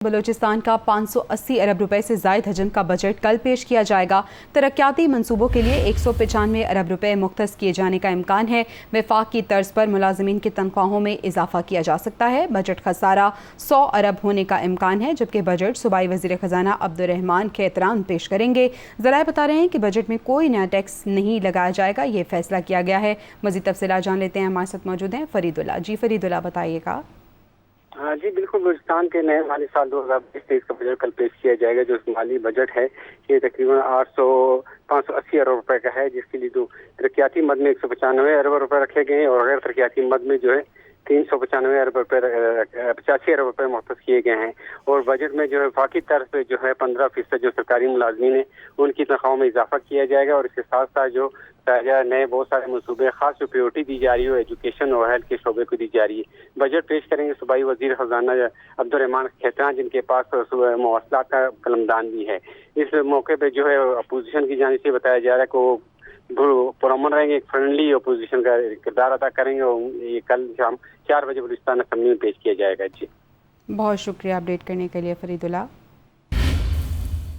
बलूचिस्तान का 580 अरब रुपए से जायद हजम का बजट कल पेश किया जाएगा। तरक्याती मंसूबों के लिए 195 अरब रुपए मुख्तस किए जाने का इम्कान है। वफाक की तर्ज पर मुलाजिमीन की तनख्वाहों में इजाफा किया जा सकता है। बजट खसारा 100 अरब होने का इम्कान है, जबकि बजट सूबाई वज़ीर ख़जाना अब्दुर्रहमान खेतरान पेश करेंगे। ज़राए बता रहे हैं कि बजट में कोई नया टैक्स नहीं लगाया जाएगा, ये फैसला किया गया है। मज़ीद तफसीलात जान लेते हैं। हमारे साथ मौजूद हैं फरीदुल्ला। जी फरीदुल्ला, बताइएगा। हाँ जी, बिल्कुल। बलूचिस्तान के नए माली साल 2020-23 का बजट कल पेश किया जाएगा। जो माली बजट है ये तकरीबन 580 अरब रुपए का है, जिसके लिए जो तरक्याती मद में 195 अरब रुपए रखे गए हैं और गैर तरक्याती मद में जो है 395 अरब रुपए 85 अरब रुपए मुख्तस किए गए हैं। और बजट में जो है वफाकी तर्ज पे जो है 15% जो सरकारी मुलाजमीन है उनकी तनख्वाहों में इजाफा किया जाएगा। और इसके साथ साथ जो नए बहुत सारे मनसूबे खास जो प्रायोरिटी दी जा रही है एजुकेशन और हेल्थ के शोबे को दी जा रही है। बजट पेश करेंगे सूबाई वजीर खजाना अब्दुर्रहमान खेतरान, जिनके पास मवासलात का कलमदान भी है। इस मौके पे जो है अपोजिशन की जानिब से बताया जा रहा है कि वो पुरअमन रहेंगे, एक फ्रेंडली अपोजिशन का किरदार अदा करेंगे। और ये कल शाम 4 बजे बलूचिस्तान असेंबली में पेश किया जाएगा। जी, बहुत शुक्रिया अपडेट करने के लिए फरीदुल्ला।